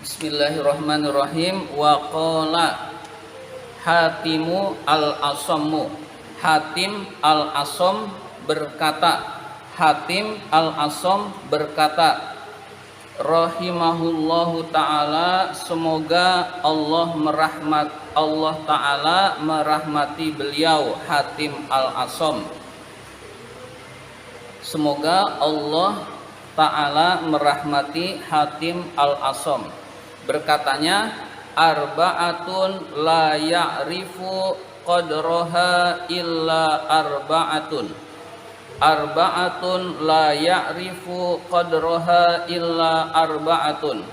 Bismillahirrahmanirrahim. Wa qala Hatimu al-Asammu. Hatim al-Asam berkata, Hatim al-Asam berkata, rahimahullahu ta'ala, semoga Allah ta'ala merahmati beliau, Hatim al-Asam. Semoga Allah ta'ala merahmati Hatim al-Asam. Berkatanya, arba'atun la ya'rifu qadraha illa arba'atun. Arba'atun la ya'rifu qadraha illa arba'atun.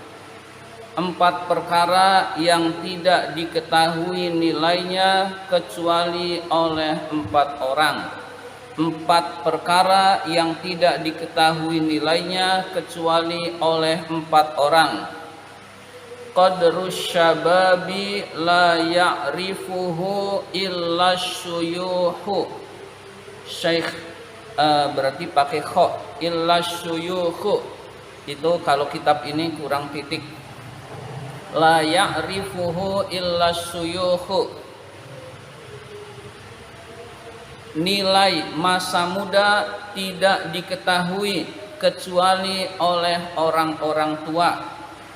4 perkara yang tidak diketahui nilainya kecuali oleh 4 orang. 4 perkara yang tidak diketahui nilainya kecuali oleh 4 orang. Qadrus syababi la ya'rifuhu illa syuyuhu. Syekh berarti pakai kho, illa syuyuhu. Itu kalau kitab ini kurang titik. La ya'rifuhu illa syuyuhu. Nilai masa muda tidak diketahui kecuali oleh orang-orang tua.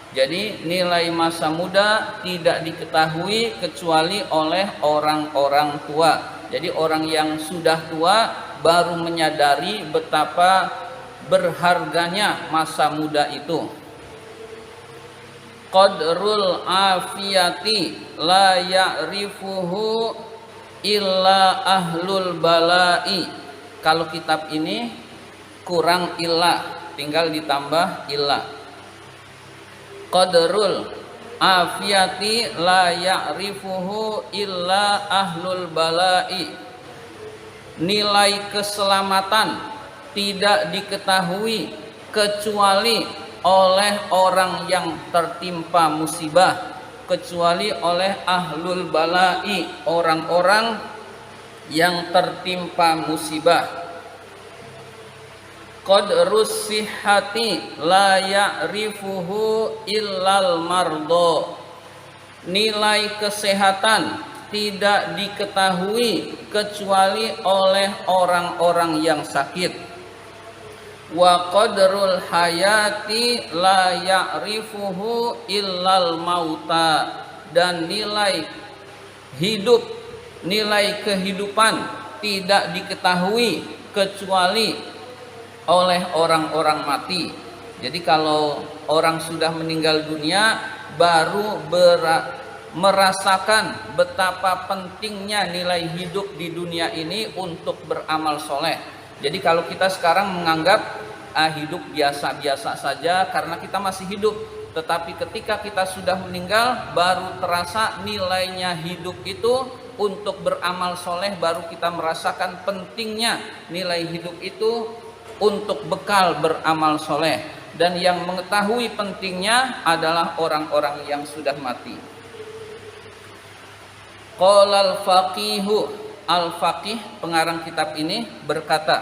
Jadi nilai masa muda tidak diketahui kecuali oleh orang-orang tua. Jadi orang yang sudah tua baru menyadari betapa berharganya masa muda itu. Qadrul afiyati la ya'rifuhu illa ahlul balai. Kalau kitab ini kurang illa, tinggal ditambah illa. Qadrul afiyati la ya'rifuhu illa ahlul balai. Nilai keselamatan tidak diketahui kecuali oleh orang yang tertimpa musibah, kecuali oleh ahlul balai, orang-orang yang tertimpa musibah. Qadrus sihhati la ya'rifuhu illal mardo. Nilai kesehatan tidak diketahui kecuali oleh orang-orang yang sakit. Wa qadrul hayati la ya'rifuhu illal mauta. Dan nilai hidup, nilai kehidupan tidak diketahui kecuali oleh orang-orang mati. Jadi kalau orang sudah meninggal dunia baru merasakan betapa pentingnya nilai hidup di dunia ini untuk beramal soleh. Jadi kalau kita sekarang menganggap hidup biasa-biasa saja karena kita masih hidup, tetapi ketika kita sudah meninggal baru terasa nilainya hidup itu. Untuk beramal soleh baru kita merasakan pentingnya nilai hidup itu untuk bekal beramal soleh. Dan yang mengetahui pentingnya adalah orang-orang yang sudah mati. Qala al-faqihu, al-faqih pengarang kitab ini berkata,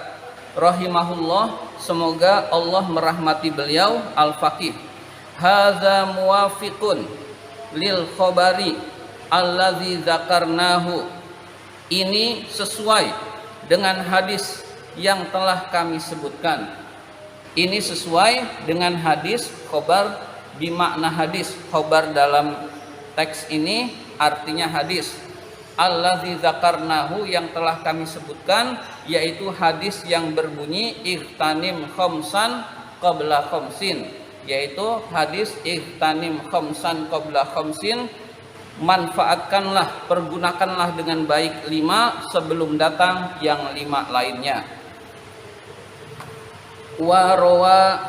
rahimahullah, semoga Allah merahmati beliau, al-faqih. Hadza muwafiqun lil khabari allazi zakarnahu. Ini sesuai dengan hadis yang telah kami sebutkan. Ini sesuai dengan hadis, khobar bimakna hadis. Khobar dalam teks ini artinya hadis. Allazi zakarnahu, yang telah kami sebutkan, yaitu hadis yang berbunyi ihtanim khamsan qabla khamsin, yaitu hadis ihtanim khamsan qabla khamsin, manfaatkanlah, pergunakanlah dengan baik 5 sebelum datang yang 5 lainnya. Waruya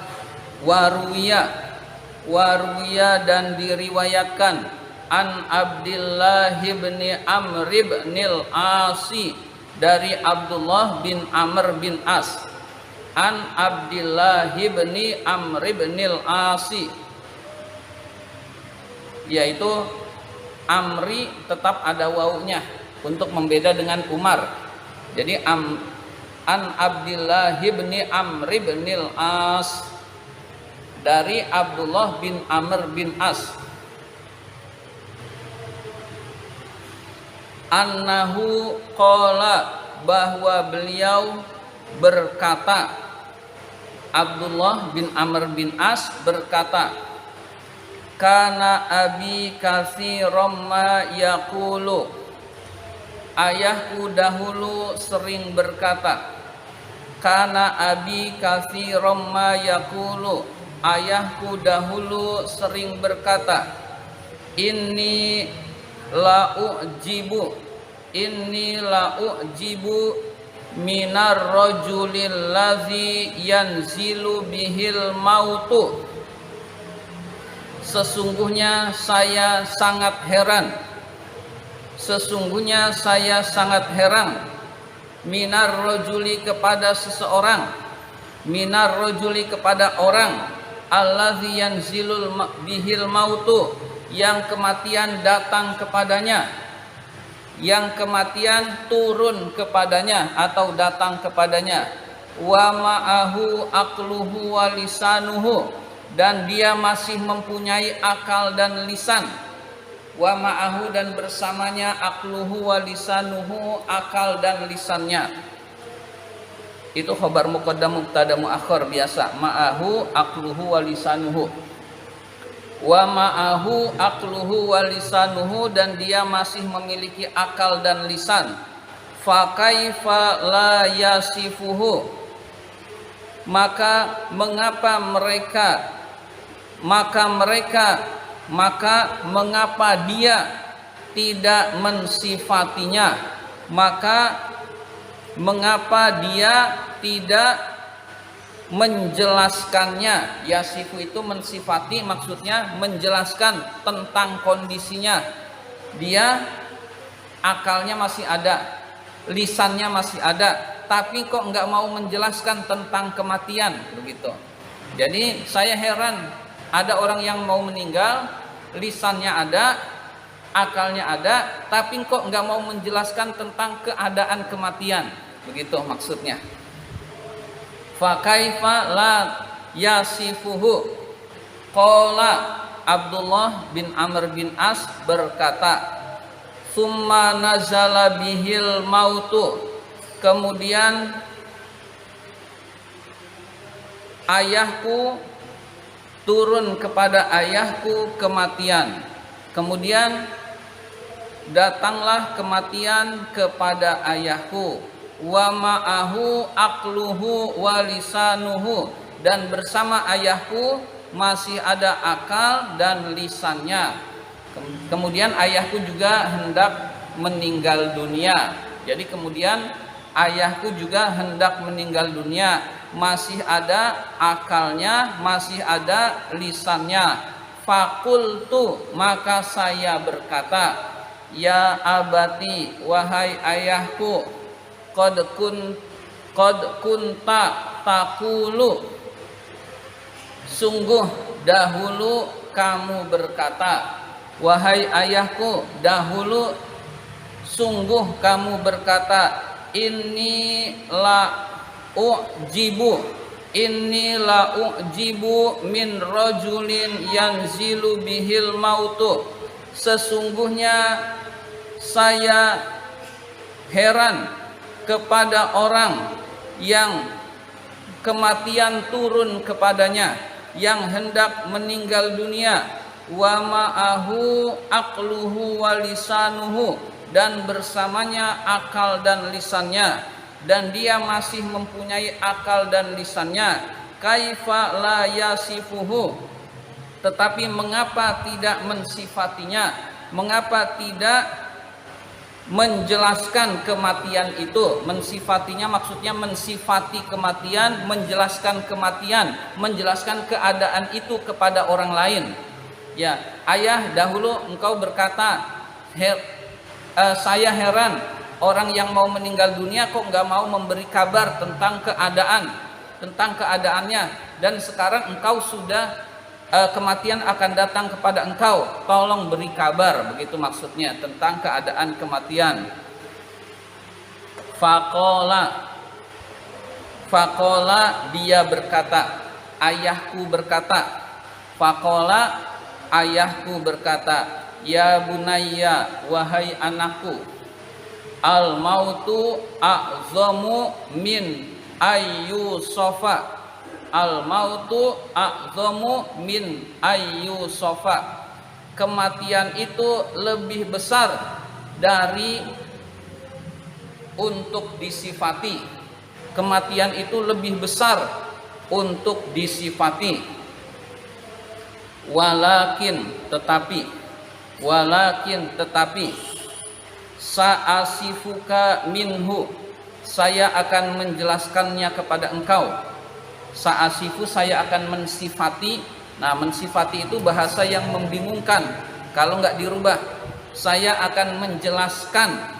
dan diriwayatkan an Abdullah bin Amr bin al-Asi, dari Abdullah bin Amr bin As. An Abdullah bin Amr bin al-Asi, yaitu Amri tetap ada wawunya untuk membeda dengan Umar. Jadi an Abdullah bin Amr bin al-As dari Abdullah bin Amr bin As annahu qala, bahwa beliau berkata, Abdullah bin Amr bin As berkata, kana abi katsiran ma yaqulu, ayahku dahulu sering berkata, kana abi katsiran ma yaqulu, ayahku dahulu sering berkata, inni la ujibu minar rajulil ladzi yanzilu bihil mautu, sesungguhnya saya sangat heran, sesungguhnya saya sangat heran, minar rajuli kepada seseorang, minar rajuli kepada orang, alladzi yanzilul bihil mautu, yang kematian datang kepadanya, yang kematian turun kepadanya atau datang kepadanya, wa ma'ahu aqluhu wa lisanuhu, dan dia masih mempunyai akal dan lisan, wa ma'ahu, dan bersamanya aqluhu wa lisanuhu, akal dan lisannya. Itu khabar muqaddam mubtada muakhir biasa, ma'ahu aqluhu wa lisanuhu, wa ma'ahu aqluhu wa lisanuhu, dan dia masih memiliki akal dan lisan. Fa kaifa la yasifuhu, maka mengapa dia tidak mensifatinya, maka mengapa dia tidak menjelaskannya. Yasifu itu mensifati, maksudnya menjelaskan tentang kondisinya. Dia akalnya masih ada, lisannya masih ada, tapi kok nggak mau menjelaskan tentang kematian, begitu. Jadi saya heran, ada orang yang mau meninggal, lisannya ada, akalnya ada, tapi kok nggak mau menjelaskan tentang keadaan kematian, begitu maksudnya. Fa kaifa la yasifuhu, qala Abdullah bin Amr bin As berkata, summa nazala bihil mautu, kemudian ayahku turun kepada ayahku kematian, kemudian datanglah kematian kepada ayahku, wa ma'ahu aqluhu wa lisanuhu, dan bersama ayahku masih ada akal dan lisannya. Kemudian ayahku juga hendak meninggal dunia. Jadi kemudian ayahku juga hendak meninggal dunia, masih ada akalnya, masih ada lisannya. Fakultu, maka saya berkata, ya abati, wahai ayahku, Qad kunta taqulu, sungguh dahulu kamu berkata, wahai ayahku, dahulu sungguh kamu berkata, inni la ujibu min rajulin yanzilu bihil mautu, sesungguhnya saya heran kepada orang yang kematian turun kepadanya, yang hendak meninggal dunia, wa ma'ahu aqluhu wa lisanuhu, dan bersamanya akal dan lisannya, dan dia masih mempunyai akal dan lisannya. Kaifa la yasifuhu, tetapi mengapa tidak mensifatinya, mengapa tidak menjelaskan kematian itu. Mensifatinya maksudnya mensifati kematian, menjelaskan kematian, menjelaskan keadaan itu kepada orang lain. Ya, ayah, dahulu engkau berkata, saya heran, orang yang mau meninggal dunia kok nggak mau memberi kabar tentang keadaannya, dan sekarang engkau sudah kematian akan datang kepada engkau, tolong beri kabar, begitu maksudnya tentang keadaan kematian. Faqala, dia berkata, ayahku berkata, faqala, ayahku berkata, ya bunayya, wahai anakku, al mautu a'zamu min ayyusofa, al mautu a'zamu min ayyusofa, kematian itu lebih besar dari untuk disifati, kematian itu lebih besar untuk disifati. Walakin tetapi sa'asifuka minhu, saya akan menjelaskannya kepada engkau. Sa'asifu, saya akan mensifati. Nah, mensifati itu bahasa yang membingungkan kalau nggak dirubah. Saya akan menjelaskan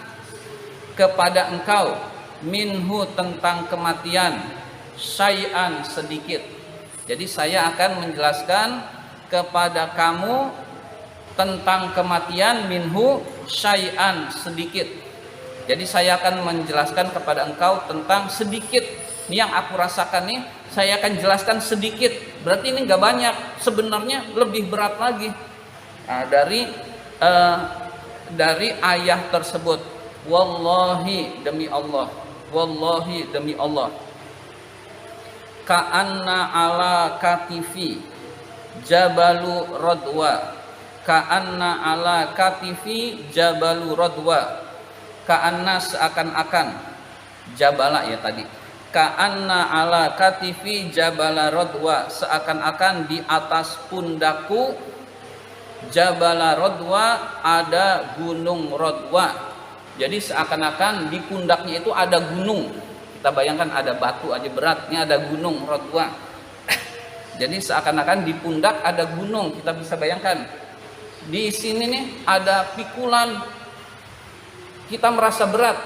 kepada engkau minhu, tentang kematian, syai'an, sedikit. Jadi saya akan menjelaskan kepada kamu tentang kematian, minhu, syai'an, sedikit. Jadi saya akan menjelaskan kepada engkau tentang sedikit. Ini yang aku rasakan nih, saya akan jelaskan sedikit. Berarti ini nggak banyak, sebenarnya lebih berat lagi. Nah, dari ayah tersebut, wallahi, demi Allah, wallahi, demi Allah, ka'anna ala katifi jabalu radwa, ka'anna ala katifi jabalu radwa, ka'anna, seakan-akan, jabala ya tadi, ka'anna ala katifi jabala radwa, seakan-akan di atas pundakku, jabala radwa, ada gunung Radwa. Jadi seakan-akan di pundaknya itu ada gunung. Kita bayangkan ada batu aja berat, ini ada gunung Radwa. Jadi seakan-akan di pundak ada gunung, kita bisa bayangkan. Di sini nih ada pikulan, kita merasa berat.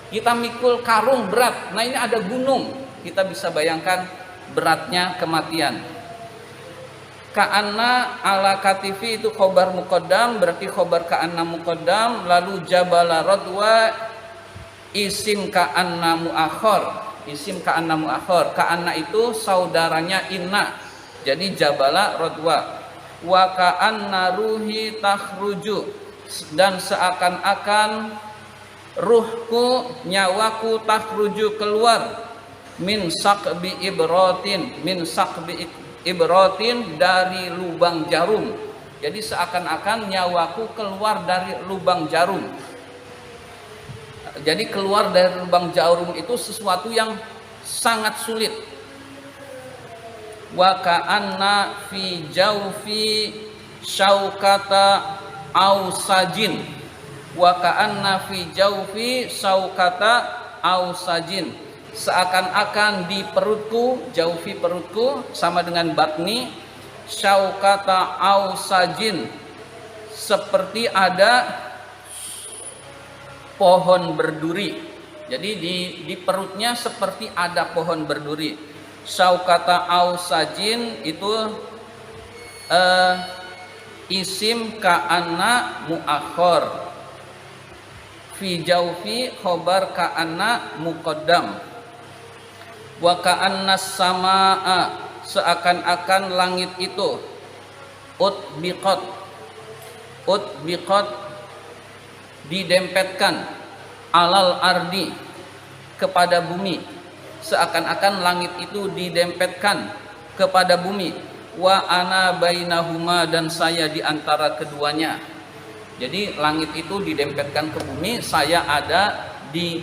Kita mikul karung berat, nah ini ada gunung. Kita bisa bayangkan beratnya kematian. Ka'anna ala katifi itu khobar muqaddam, berarti khobar ka'anna muqaddam. Lalu jabala radwa isim ka'anna mu'akhor, isim ka'anna mu'akhor. Ka'anna itu saudaranya inna, jadi jabala radwa. Wa ka'anna ruhi takhruju, dan seakan-akan ruhku, nyawaku, takhruju, keluar, min saqbi ibratin, min saqbi ibratin, dari lubang jarum. Jadi seakan-akan nyawaku keluar dari lubang jarum. Jadi keluar dari lubang jarum itu sesuatu yang sangat sulit. Wa ka'anna fi jawfi syaukata ausajin, wa ka'anna fi jawfi syaukata ausajin, seakan-akan di perutku, jaufi perutku sama dengan batni, syaukata ausajin, seperti ada pohon berduri. Jadi di perutnya seperti ada pohon berduri. Syaukata ausajin itu isim ka'anna mu'akhor, fi jaufi khobar ka'anna muqaddam. Wa ka'anna samaa, seakan-akan langit itu, utbiqat, didempetkan, alal ardi, kepada bumi, seakan-akan langit itu didempetkan kepada bumi. Wa ana bainahuma, dan saya di antara keduanya. Jadi langit itu didempetkan ke bumi, saya ada di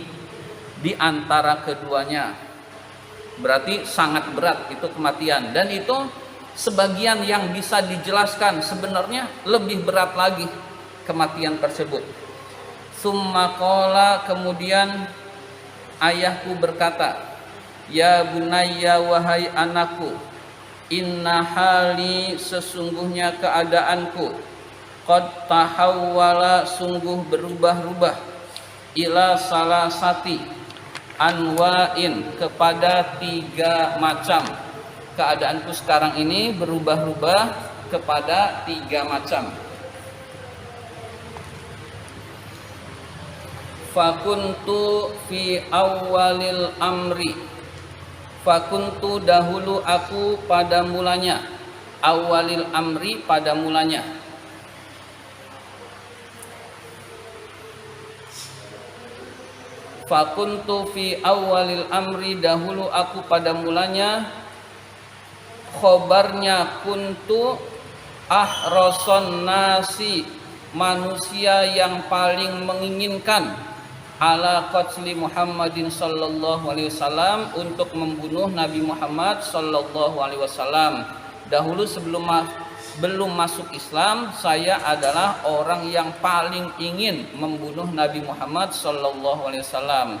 antara keduanya. Berarti sangat berat itu kematian, dan itu sebagian yang bisa dijelaskan, sebenarnya lebih berat lagi kematian tersebut. Summa qala, kemudian ayahku berkata, ya bunayya, wahai anakku, inna hali, sesungguhnya keadaanku, qad tahawwala, sungguh berubah-ubah, ila salasati anwa'in, kepada 3 macam. Keadaanku sekarang ini berubah-ubah kepada 3 macam. Fakuntu fi awalil amri, Fakuntu dahulu aku pada mulanya, awalil amri pada mulanya. Fakuntu fi awalil amri dahulu aku pada mulanya, khobarnya kuntu ahroson nasi manusia yang paling menginginkan ala qatli Muhammadin sallallahu alaihi wasallam untuk membunuh Nabi Muhammad sallallahu alaihi wasallam. Dahulu belum masuk Islam, saya adalah orang yang paling ingin membunuh Nabi Muhammad sallallahu alaihi wasallam.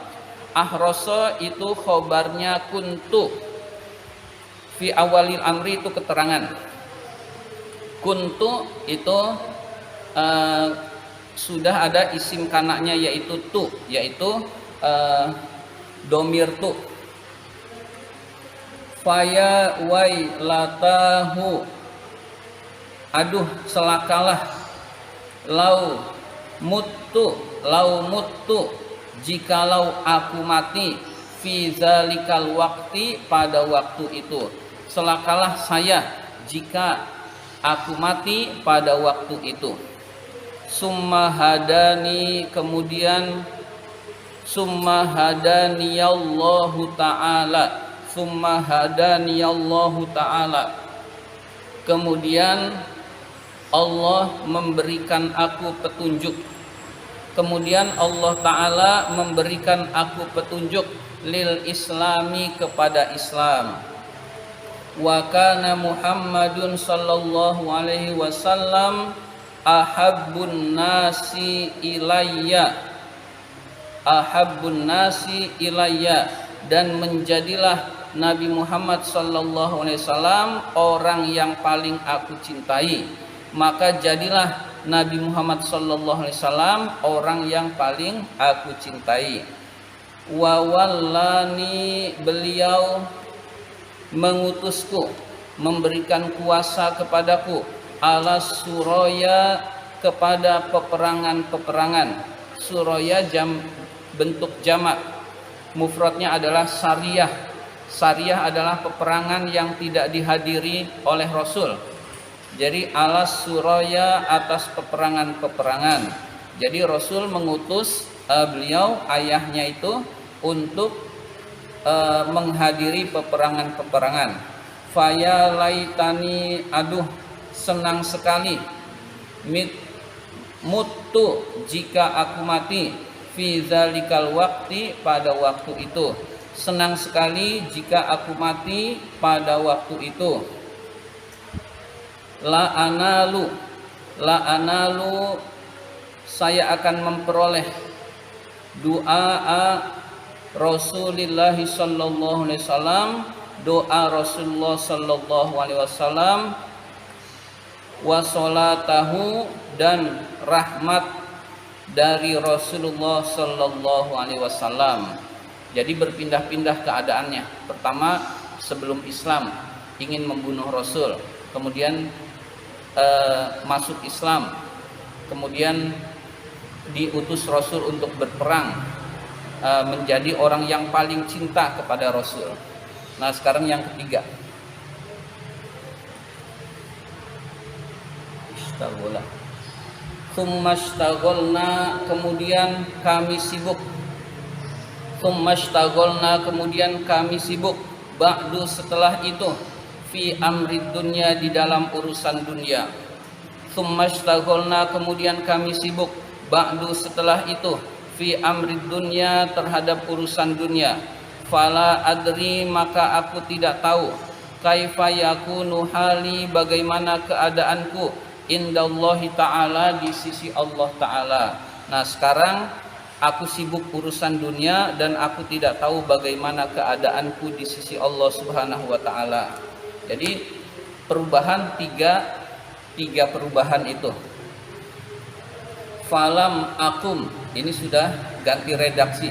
Ahroso itu khobarnya kuntu. Fi awalil amri itu keterangan. Kuntu itu sudah ada isim kanaknya yaitu tu, yaitu domir tu. Faya wailatahu, aduh celakalah, lau mutu jikalau aku mati, fi zalikal waqti pada waktu itu. Celakalah saya jika aku mati pada waktu itu. Summa hadani, kemudian summa hadaniyallahu ta'ala, summa hadaniyallahu ta'ala, kemudian Allah memberikan aku petunjuk, kemudian Allah Ta'ala memberikan aku petunjuk lil islami kepada Islam. Wa kana Muhammadun sallallahu alaihi wasallam ahabbun nasi ilayya, ahabbun nasi ilayya, dan menjadilah Nabi Muhammad sallallahu alaihi wasallam orang yang paling aku cintai. Maka jadilah Nabi Muhammad sallallahu alaihi wasallam orang yang paling aku cintai. Wa wallani, beliau mengutusku, memberikan kuasa kepadaku, ala suraya, kepada peperangan-peperangan. Suraya bentuk jamak, mufradnya adalah sariyah. Sariyah adalah peperangan yang tidak dihadiri oleh Rasul. Jadi alas suraya, atas peperangan-peperangan. Jadi Rasul mengutus beliau, ayahnya itu, untuk menghadiri peperangan-peperangan. Faya laitani, aduh senang sekali, mutu jika aku mati, fi zalikal waqti pada waktu itu. Senang sekali jika aku mati pada waktu itu. La analu, saya akan memperoleh doa Rasulullah sallallahu alaihi wasallam, doa Rasulullah sallallahu alaihi wasallam, wa salatahu, dan rahmat dari Rasulullah sallallahu alaihi wasallam. Jadi berpindah-pindah keadaannya. Pertama sebelum Islam ingin membunuh Rasul, kemudian masuk Islam, kemudian diutus Rasul untuk berperang, menjadi orang yang paling cinta kepada Rasul. Nah sekarang yang ketiga, istaghfirullah. Tsummashtaghalna, kemudian kami sibuk. Tsummashtaghalna, kemudian kami sibuk. Ba'du, setelah itu, fi amrid dunya, di dalam urusan dunia. Tsummashtaghalna, kemudian kami sibuk. Ba'du, setelah itu, fi amrid dunya, terhadap urusan dunia. Fala adri, maka aku tidak tahu. Kaifa yakunu hali, bagaimana keadaanku, indallahi ta'ala, di sisi Allah Ta'ala. Nah sekarang aku sibuk urusan dunia dan aku tidak tahu bagaimana keadaanku di sisi Allah Subhanahu wa Ta'ala. Jadi perubahan tiga perubahan itu. Falam akum, ini sudah ganti redaksi.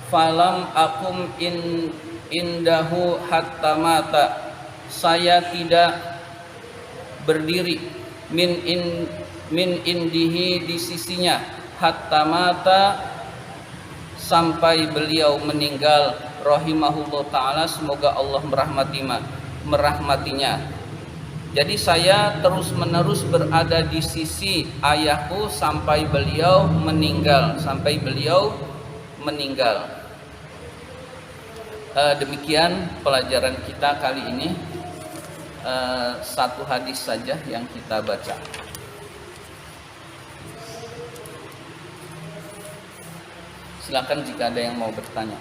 Falam akum indahu hatta mata, saya tidak berdiri min indihi, di sisinya, hatta mata, sampai beliau meninggal, rahimahullah taala, semoga Allah merahmatinya. Jadi saya terus-menerus berada di sisi ayahku sampai beliau meninggal, Demikian pelajaran kita kali ini. Satu hadis saja yang kita baca. Silakan jika ada yang mau bertanya.